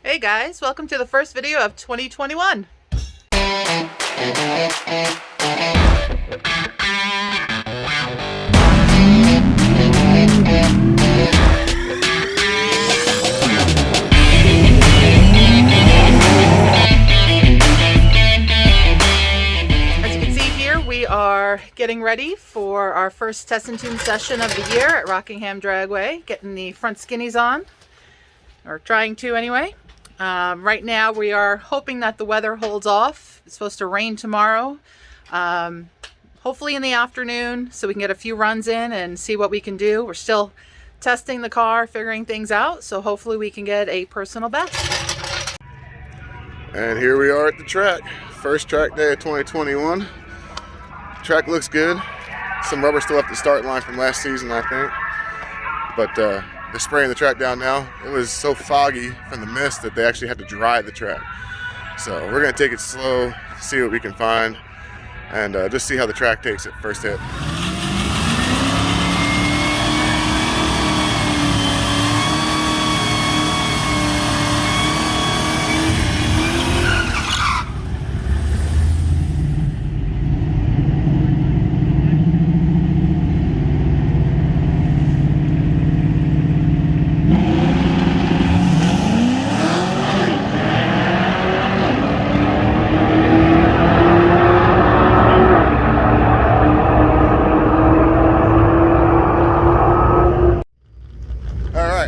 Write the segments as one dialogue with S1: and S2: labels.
S1: Hey guys, welcome to the first video of 2021. As you can see here, we are getting ready for our first test and tune session of the year at Rockingham Dragway, getting the front skinnies on, or trying to anyway. Right now we are hoping that the weather holds off. It's supposed to rain tomorrow, hopefully in the afternoon, so we can get a few runs in and see what we can do. We're still testing the car, figuring things out, so hopefully we can get a personal best.
S2: And here we are at the track. First track day of 2021. Track looks good. Some rubber still left the start line from last season, I think. But they're spraying the track down now. It was so foggy from the mist that they actually had to dry the track. So we're gonna take it slow, see what we can find, and just see how the track takes it first hit.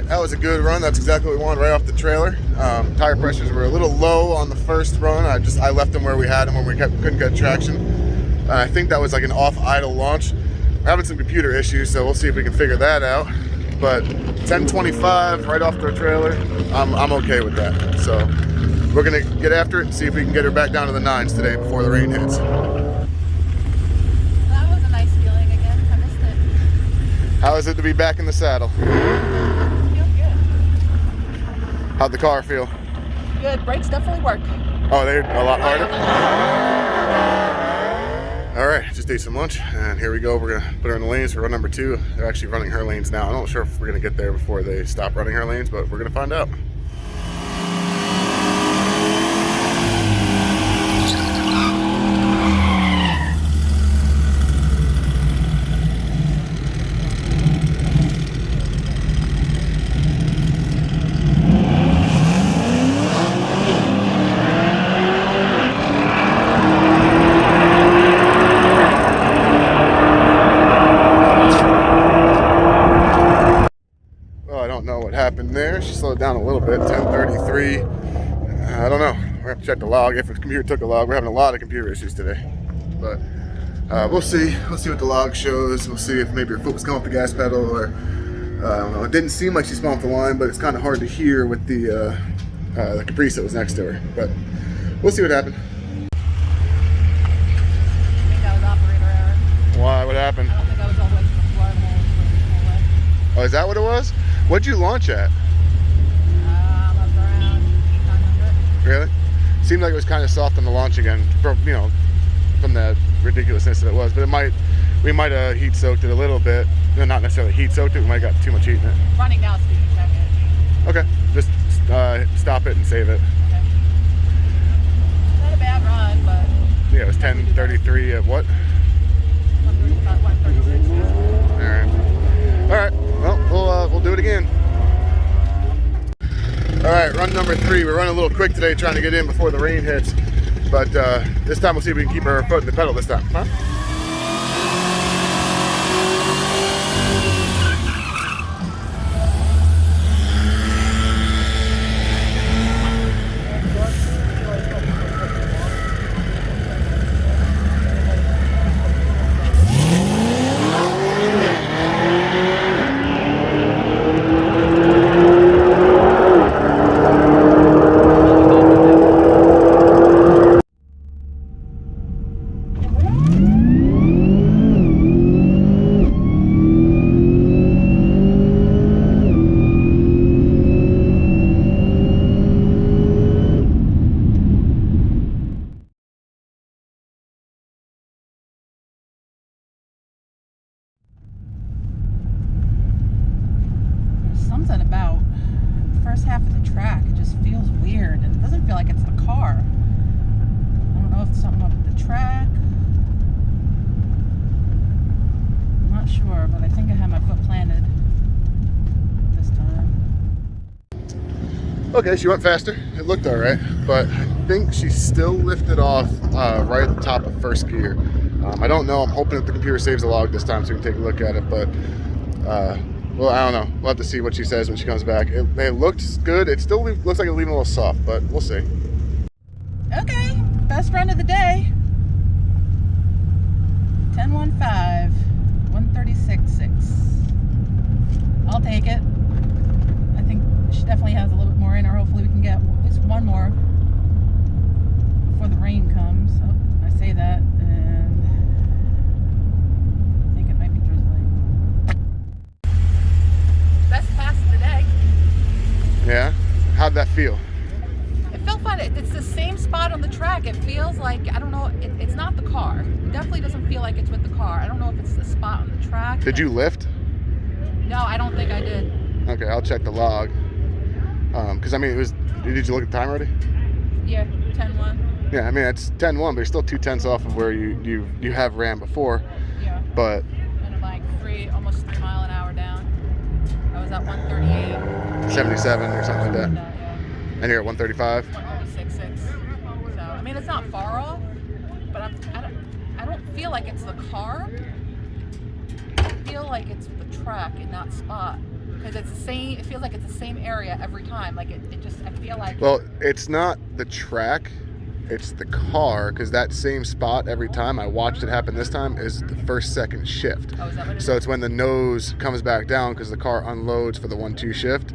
S2: That was a good run. That's exactly what we wanted right off the trailer. Tire pressures were a little low on the first run. I left them where we had them when we couldn't get traction. I think that was like an off idle launch. We're having some computer issues, so we'll see if we can figure that out. But 10:25 right off the trailer, I'm okay with that. So we're gonna get after it and see if we can get her back down to the 9s today before the rain hits.
S1: That was a nice feeling again. I missed it.
S2: How is it to be back in the saddle? How'd the car feel?
S1: Good. Brakes definitely work.
S2: Oh, they're a lot harder? All right, just ate some lunch, and here we go. We're gonna put her in the lanes for run number 2. They're actually running her lanes now. I'm not sure if we're gonna get there before they stop running her lanes, but we're gonna find out. Happened there. She slowed down a little bit, 10:33. I don't know. We're have to check the log. If the computer took a log, we're having a lot of computer issues today. But we'll see. We'll see what the log shows. We'll see if maybe her foot was coming off the gas pedal, or I don't know. It didn't seem like she spun off the line, but it's kind of hard to hear with the Caprice that was next to her. But we'll see what happened.
S1: I think that was operator error.
S2: Why? What happened?
S1: I don't think I was all the way to the floor.
S2: Oh, is that what it was? What'd you launch at?
S1: I was around 800-900.
S2: Really? Seemed like it was kind of soft on the launch again, from the ridiculousness that it was. But we might have heat soaked it a little bit. No, not necessarily heat soaked it. We might have got too much heat in it.
S1: Running now, so you can check it.
S2: Okay, just stop it and save it.
S1: Okay. Not a bad run, but
S2: Yeah, it was 10:33 at what?
S1: 135, 136.
S2: All right. Well, we'll do it again. All right, run number 3. We're running a little quick today, trying to get in before the rain hits. But this time we'll see if we can keep her foot in the pedal this time. Huh? something about the first half of the track. It just
S1: just feels weird, and it doesn't feel like it's the car. I don't know if it's something up with the track. I'm not sure, but I think I have my foot planted this time.
S2: Okay, she went faster. It looked all right, but I think she still lifted off right at the top of first gear. I don't know. I'm hoping that the computer saves the log this time so we can take a look at it, but well, I don't know. We'll have to see what she says when she comes back. It looks good. It still looks like it's leaving a little soft, but we'll see.
S1: Okay, best run of the day. 10:15, 136.6. I'll take it. I think she definitely has a little bit more in her. Hopefully we can get at least one more before the rain comes. Oh, I say that, and I think it might be drizzling. Best pass of the day.
S2: Yeah? How'd that feel?
S1: It felt fun. It's the same spot on the track. It feels like, I don't know, it's not the car. It definitely doesn't feel like it's with the car. I don't know if it's the spot on the track.
S2: Did you lift?
S1: No, I don't think I did.
S2: Okay, I'll check the log. Because I mean, did you look at the time already?
S1: Yeah, 10:1.
S2: Yeah, I mean, it's 10:1, but you're still 2/10 off of where you have ran before.
S1: Yeah.
S2: But
S1: And I'm like almost 3 mile an hour down. I was at 138.
S2: 77 or something like that.
S1: Yeah.
S2: And you're at 135?
S1: 136.6. So, I mean, it's not far off, but I don't feel like it's the car. I feel like it's the track and not spot. Because it's the same, it feels like it's the same area every time. Like it just, I feel like.
S2: Well, it's not the track, it's the car, because that same spot every time, I watched it happen this time, is the first second shift.
S1: Oh, is that what it
S2: So
S1: is?
S2: it's when the nose comes back down because the car unloads for the 1-2 shift,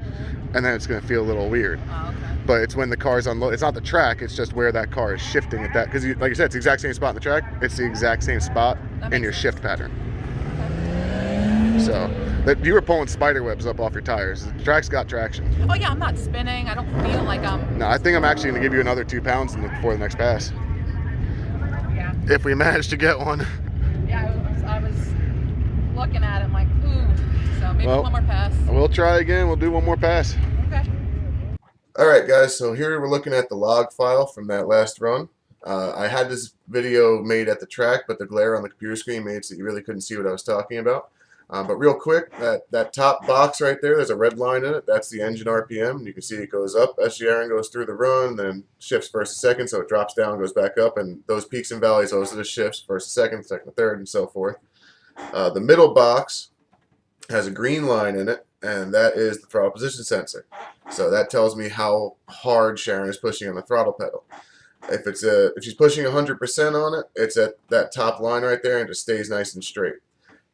S2: and then it's going to feel a little weird.
S1: Oh, okay.
S2: But it's when the car's unload. It's not the track, it's just where that car is shifting at that. Because like you said, it's the exact same spot in the track. It's the exact same spot in your shift pattern.
S1: Okay.
S2: So, but you were pulling spider webs up off your tires. The track's got traction.
S1: Oh yeah, I'm not spinning. I don't feel like I'm.
S2: No, I think I'm actually going to give you another 2 pounds before the next pass.
S1: Yeah.
S2: If we manage to get one.
S1: Yeah, I was looking at it, I'm like, ooh. So maybe one more pass.
S2: We'll try again. We'll do one more pass.
S1: Okay.
S2: All right, guys. So here we're looking at the log file from that last run. I had this video made at the track, but the glare on the computer screen made it so you really couldn't see what I was talking about. But real quick, that top box right there, there's a red line in it. That's the engine RPM. You can see it goes up as Sharon goes through the run, then shifts first to second, so it drops down, goes back up, and those peaks and valleys, those are the shifts, first to second to third, and so forth. The middle box has a green line in it, and that is the throttle position sensor. So that tells me how hard Sharon is pushing on the throttle pedal. If she's pushing 100% on it, it's at that top line right there and just stays nice and straight.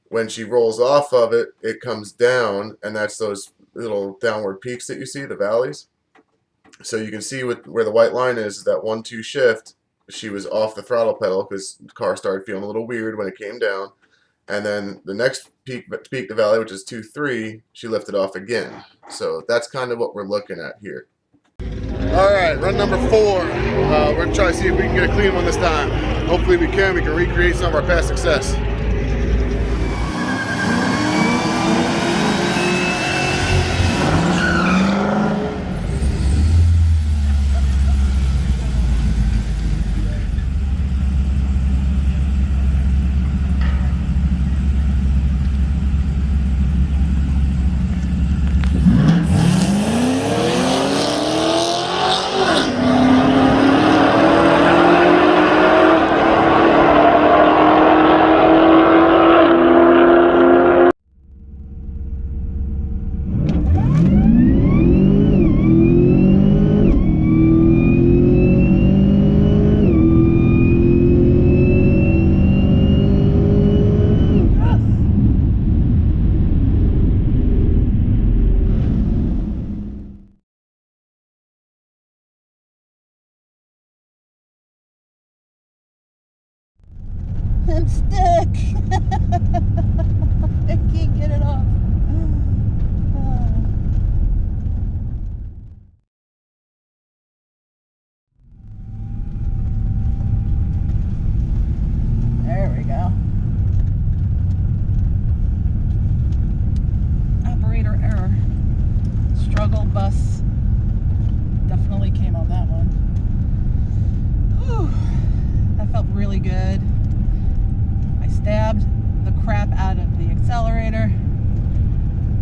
S2: When she rolls off of it, it comes down, and that's those little downward peaks that you see, the valleys. So you can see where the white line is that 1-2 shift, she was off the throttle pedal because the car started feeling a little weird when it came down. And then the next peak to valley, which is 2-3, she lifted off again. So that's kind of what we're looking at here. All right, run number 4. We're going to try to see if we can get a clean one this time. Hopefully we can. We can recreate some of our past success.
S1: I'm stuck. I can't get it off. There we go. Operator error. Struggle bus really good. I stabbed the crap out of the accelerator.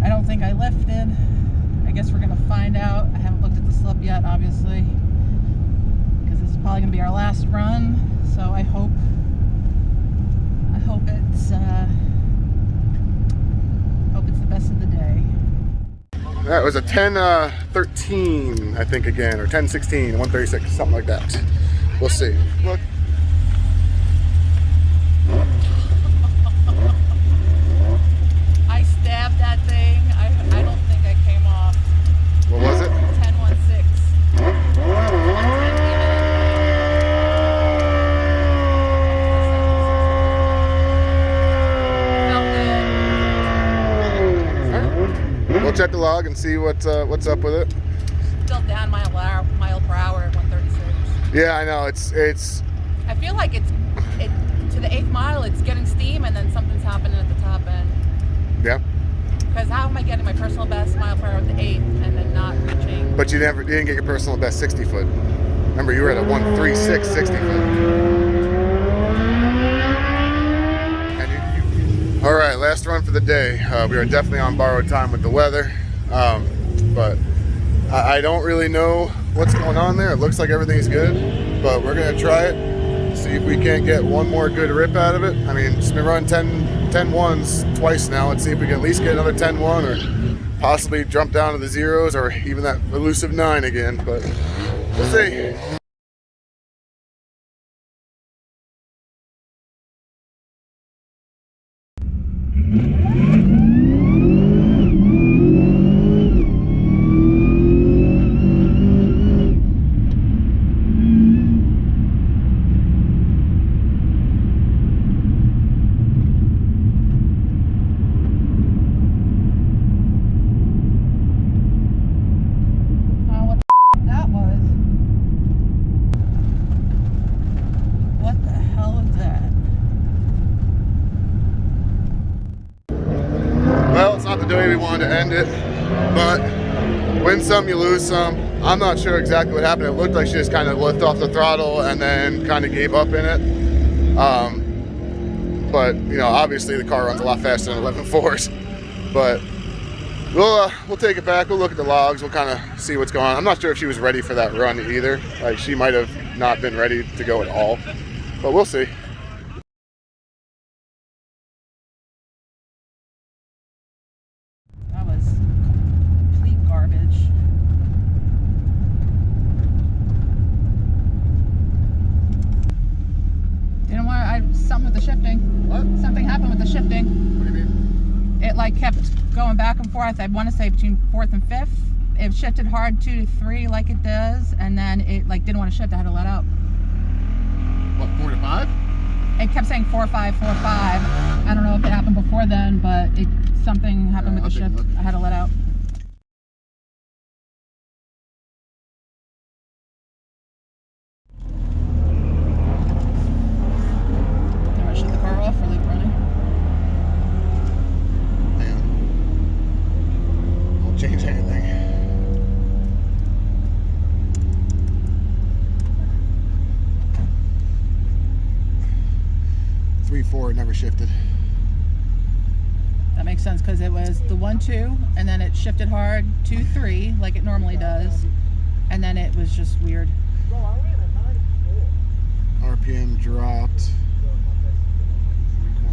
S1: I don't think I lifted. I guess we're gonna find out. I haven't looked at the slip yet, obviously, because this is probably gonna be our last run. So I hope it's the best of the day.
S2: That was a 10:13, I think, again, or 10:16, 136, something like that. We'll see. Look.
S1: I stabbed that thing. I don't think I came off.
S2: What was it?
S1: 10:16. 110
S2: We'll check the log and see what's up with it.
S1: Still down mile per hour at 136.
S2: Yeah, I know. It's.
S1: I feel like it to the 8th mile. It's getting steam, and then something's happening at the top end.
S2: Yeah.
S1: Because how am I getting my personal best mile per hour at the 8th and then not reaching?
S2: But you didn't get your personal best 60 foot. Remember, you were at a 136 60 foot. All right, last run for the day. We are definitely on borrowed time with the weather, but I don't really know what's going on there. It looks like everything's good, but we're gonna try it, see if we can't get one more good rip out of it. I mean, it's been running 10-1s twice now. Let's see if we can at least get another 10-1 or possibly jump down to the zeros or even that elusive 9 again, but we'll see. The way we wanted to end it, but win some, you lose some. I'm not sure exactly what happened. It looked like she just kind of lifted off the throttle and then kind of gave up in it. But you know, obviously the car runs a lot faster than 11.4s. But we'll take it back. We'll look at the logs. We'll kind of see what's going on. I'm not sure if she was ready for that run either. Like, she might have not been ready to go at all. But we'll see.
S1: Something with the shifting.
S2: What?
S1: Something happened with the shifting.
S2: What do you mean?
S1: It like kept going back and forth. I want to say between 4th and 5th. It shifted hard 2 to 3 like it does, and then it like didn't want to shift. I had to let out.
S2: What, 4 to 5?
S1: It kept saying 4-5, 4-5. I don't know if it happened before then, but something happened with the shift. I had to let out. Shut the car off or leave it running?
S2: Damn. Won't change anything. 3-4, it never shifted.
S1: That makes sense because it was the 1-2 and then it shifted hard 2-3 like it normally does, and then it was just weird.
S2: RPM dropped.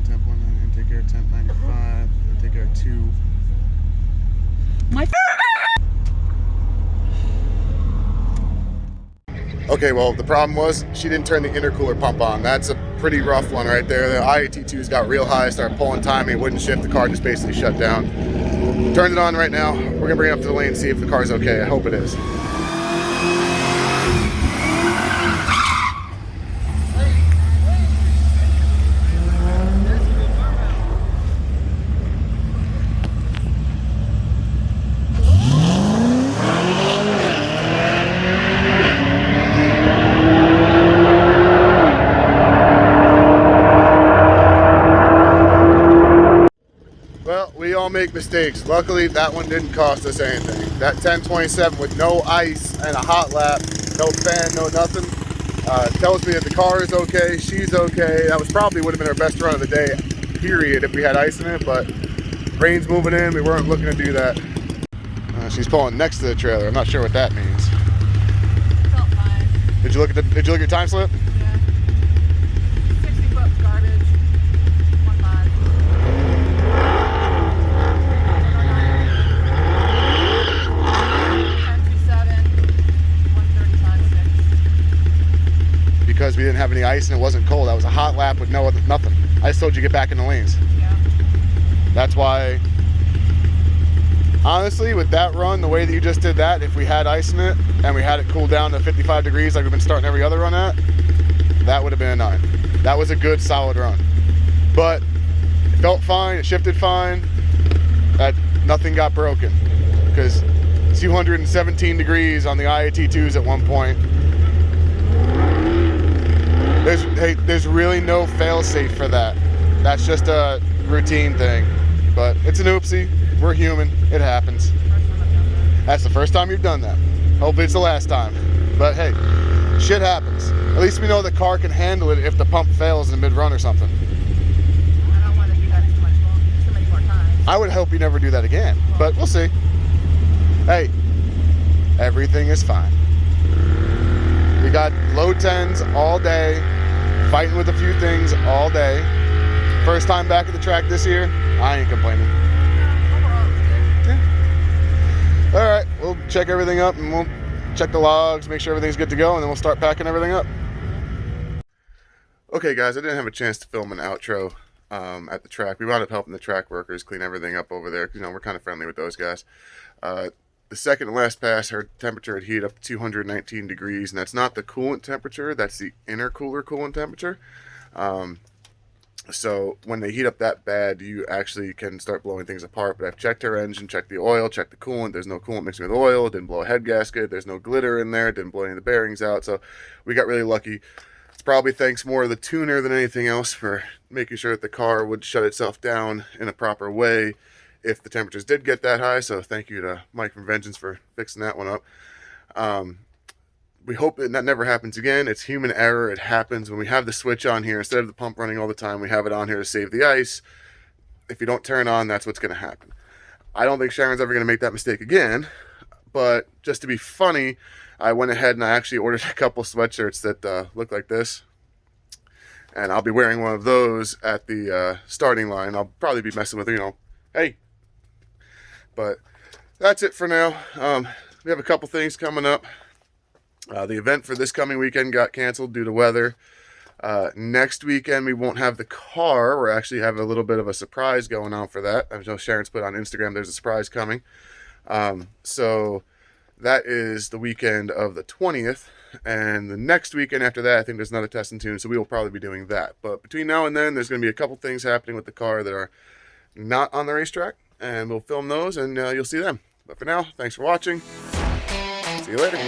S2: Tempo intake air temp 95, intake air 2. Okay, well, the problem was she didn't turn the intercooler pump on. That's a pretty rough one right there. The IAT2's got real high, started pulling timing, it wouldn't shift, the car just basically shut down. Turned it on right now. We're gonna bring it up to the lane and see if the car's okay. I hope it is. We all make mistakes. Luckily, that one didn't cost us anything. That 1027 with no ice and a hot lap, no fan, no nothing. Tells me that the car is okay, she's okay. That was probably would have been our best run of the day, period, if we had ice in it, but rain's moving in, we weren't looking to do that. She's pulling next to the trailer. I'm not sure what that means.
S1: Felt fine.
S2: Did you look at your time slip?
S1: Yeah. 60 foot garbage. 1.5. 10.27. 1:35.6.
S2: Because we didn't have any ice and it wasn't cold. That was a hot lap with nothing. I just told you to get back in the lanes.
S1: Yeah.
S2: That's why, honestly, with that run, the way that you just did that, if we had ice in it and we had it cool down to 55 degrees like we've been starting every other run at, that would have been a 9. That was a good, solid run. But it felt fine, it shifted fine, nothing got broken. Because 217 degrees on the IAT2s at one point. There's really no fail-safe for that. That's just a routine thing. But it's an oopsie. We're human. It happens. That's the first time you've done that. Hopefully it's the last time. But hey, shit happens. At least we know the car can handle it if the pump fails in mid-run or something.
S1: I don't want to do that too many more times.
S2: I would hope you never do that again, but we'll see. Hey, everything is fine. We got low 10s all day, fighting with a few things all day. First time back at the track this year, I ain't complaining.
S1: Overall, it was good.
S2: Yeah. All right, we'll check everything up and we'll check the logs, make sure everything's good to go, and then we'll start packing everything up. Okay, guys, I didn't have a chance to film an outro at the track. We wound up helping the track workers clean everything up over there. You know, we're kind of friendly with those guys. The second to last pass, our temperature had heated up to 219 degrees, and that's not the coolant temperature, that's the intercooler coolant temperature. So when they heat up that bad, you actually can start blowing things apart. But I've checked our engine, checked the oil, checked the coolant. There's no coolant mixing with oil. It didn't blow a head gasket. There's no glitter in there. It didn't blow any of the bearings out. So we got really lucky. It's probably thanks more to the tuner than anything else for making sure that the car would shut itself down in a proper way if the temperatures did get that high. So thank you to Mike from Vengeance for fixing that one up. We hope that never happens again. It's human error. It happens when we have the switch on here. Instead of the pump running all the time, we have it on here to save the ice. If you don't turn on, that's what's going to happen. I don't think Sharon's ever going to make that mistake again. But just to be funny, I went ahead and I actually ordered a couple sweatshirts that look like this. And I'll be wearing one of those at the starting line. I'll probably be messing with, hey. But that's it for now. We have a couple things coming up. The event for this coming weekend got canceled due to weather. Next weekend, we won't have the car. We're actually having a little bit of a surprise going on for that. I know Sharon's put on Instagram, there's a surprise coming. So that is the weekend of the 20th. And the next weekend after that, I think there's another test and tune. So we will probably be doing that. But between now and then, there's going to be a couple things happening with the car that are not on the racetrack. And we'll film those and you'll see them. But for now, thanks for watching. See you later.